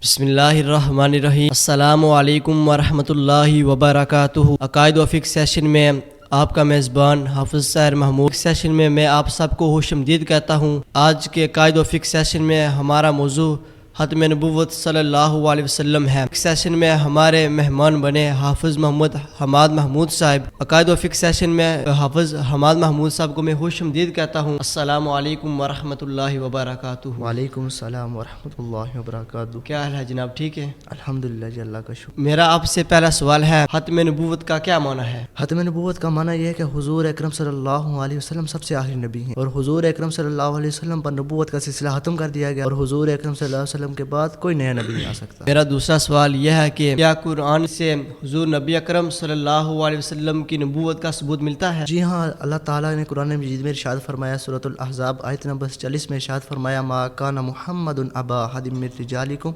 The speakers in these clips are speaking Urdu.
بسم اللہ الرحمن الرحیم۔ السلام علیکم ورحمۃ اللہ وبرکاتہ۔ عقائد و فقہ سیشن میں آپ کا میزبان حافظ سیر محمود۔ سیشن میں آپ سب کو خوش آمدید کہتا ہوں۔ آج کے عقائد و فقہ سیشن میں ہمارا موضوع ختم نبوت صلی اللہ علیہ وسلم ہے۔ سیشن میں ہمارے مہمان بنے حافظ محمد حماد محمود صاحب۔ عقائد و فقہ سیشن میں حافظ حماد محمود صاحب کو میں خوش آمدید کہتا ہوں۔ السلام علیکم ورحمۃ اللہ وبرکاتہ۔ وعلیکم السلام ورحمۃ اللہ وبرکاتہ۔ کیا حال ہے جناب، ٹھیک ہے؟ الحمدللہ جی، اللہ کا شکر۔ میرا آپ سے پہلا سوال ہے، ختم نبوت کا کیا معنی ہے؟ ختم نبوت کا معنی یہ ہے کہ حضور اکرم صلی اللہ علیہ وسلم سب سے آخری نبی ہیں، اور حضور اکرم صلی اللہ علیہ وسلم پر نبوت کا سلسلہ ختم کر دیا گیا، اور حضور اکرم صلی اللہ علیہ وسلم کے بعد کوئی نیا نبی نہیں آ سکتا۔ میرا دوسرا سوال یہ ہے کہ کیا قرآن سے حضور نبی اکرم صلی اللہ علیہ وسلم کی نبوت کا ثبوت ملتا ہے؟ جی ہاں، اللہ تعالیٰ نے قرآن مجید میں ارشاد فرمایا، سورۃ الاحزاب آیت نمبر 40 میں ارشاد فرمایا، ما کان محمد ابا احد من رجالکم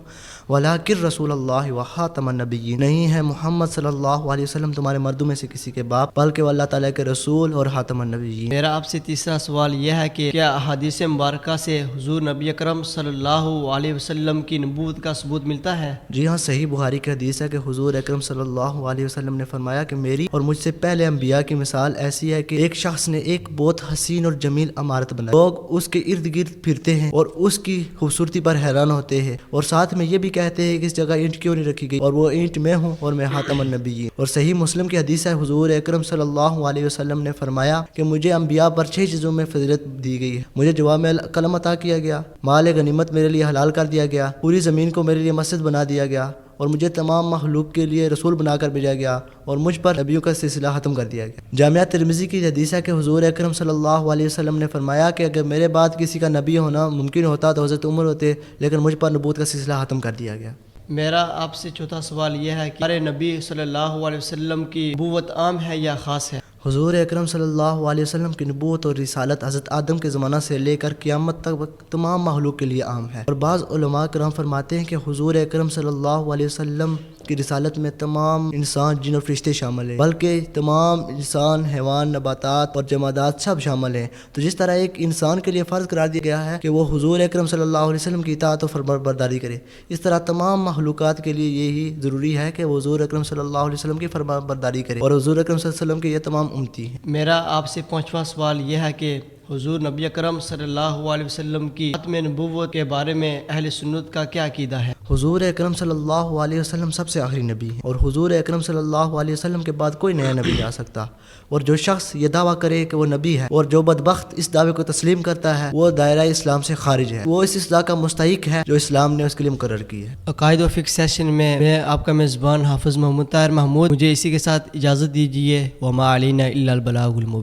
ولکن رسول اللہ وخاتم النبیین۔ نہیں ہے محمد صلی اللہ علیہ وسلم تمہارے مردوں میں سے کسی کے باپ، بلکہ وہ اللہ تعالیٰ کے رسول اور خاتم النبیین۔ میرا آپ سے تیسرا سوال یہ ہے کہ کیا احادیث مبارکہ سے حضور نبی اکرم صلی اللہ علیہ وسلم کی نبوت کا ثبوت ملتا ہے؟ جی ہاں، صحیح بخاری کی حدیث ہے کہ حضور اکرم صلی اللہ علیہ وسلم نے فرمایا کہ میری اور مجھ سے پہلے انبیاء کی مثال ایسی ہے کہ ایک شخص نے ایک بہت حسین اور جمیل عمارت بنائی، لوگ اس کے ارد گرد پھرتے ہیں اور اس کی خوبصورتی پر حیران ہوتے ہیں، اور ساتھ میں یہ بھی کہتے ہیں کہ اس جگہ اینٹ کیوں نہیں رکھی گئی، اور وہ اینٹ میں ہوں اور میں خاتم النبیین۔ اور صحیح مسلم کی حدیث ہے، حضور اکرم صلی اللہ علیہ وسلم نے فرمایا کہ مجھے انبیاء پر 6 چیزوں میں فضیلت دی گئی ہے۔ مجھے جوامع الکلم عطا کیا گیا، مال غنیمت میرے لیے حلال کر دیا گیا، پوری زمین کو میرے لیے مسجد بنا دیا گیا، اور مجھے تمام مخلوق کے لیے رسول بنا کر بھیجا گیا، اور مجھ پر نبیوں کا سلسلہ ختم کر دیا گیا۔ جامعہ ترمذی کی حدیث ہے کہ حضور اکرم صلی اللہ علیہ وسلم نے فرمایا کہ اگر میرے بعد کسی کا نبی ہونا ممکن ہوتا تو حضرت عمر ہوتے، لیکن مجھ پر نبوت کا سلسلہ ختم کر دیا گیا۔ میرا آپ سے چوتھا سوال یہ ہے کہ ہمارے نبی صلی اللہ علیہ وسلم کی نبوت عام ہے یا خاص ہے؟ حضور اکرم صلی اللہ علیہ وسلم کی نبوت اور رسالت حضرت آدم کے زمانہ سے لے کر قیامت تک تمام مخلوق کے لیے عام ہے، اور بعض علماء کرام فرماتے ہیں کہ حضور اکرم صلی اللہ علیہ وسلم کی رسالت میں تمام انسان، جن اور فرشتے شامل ہیں، بلکہ تمام انسان، حیوان، نباتات اور جمادات سب شامل ہیں۔ تو جس طرح ایک انسان کے لیے فرض قرار دیا گیا ہے کہ وہ حضور اکرم صلی اللہ علیہ وسلم کی اطاعت و فرمانبرداری کرے، اس طرح تمام مخلوقات کے لیے یہی ضروری ہے کہ وہ حضور اکرم صلی اللہ علیہ وسلم کی فرمانبرداری کرے، اور حضور اکرم صلی اللہ علیہ وسلم کے یہ تمام امتی ہیں۔ میرا آپ سے پانچواں سوال یہ ہے کہ حضور نبی اکرم صلی اللہ علیہ وسلم کی ختم نبوت کے بارے میں اہل سنت کا کیا عقیدہ ہے؟ حضور اکرم صلی اللہ علیہ وسلم سب سے آخری نبی ہیں، اور حضور اکرم صلی اللہ علیہ وسلم کے بعد کوئی نیا نبی آ سکتا، اور جو شخص یہ دعویٰ کرے کہ وہ نبی ہے اور جو بدبخت اس دعوے کو تسلیم کرتا ہے، وہ دائرہ اسلام سے خارج ہے، وہ اس اصلاح کا مستحق ہے جو اسلام نے اس کے لیے مقرر کی ہے۔ عقائد و فقہ سیشن میں آپ کا میزبان حافظ محمد طاہر محمود، مجھے اسی کے ساتھ اجازت دیجیے۔ وما علینا الا البلاغ المبین۔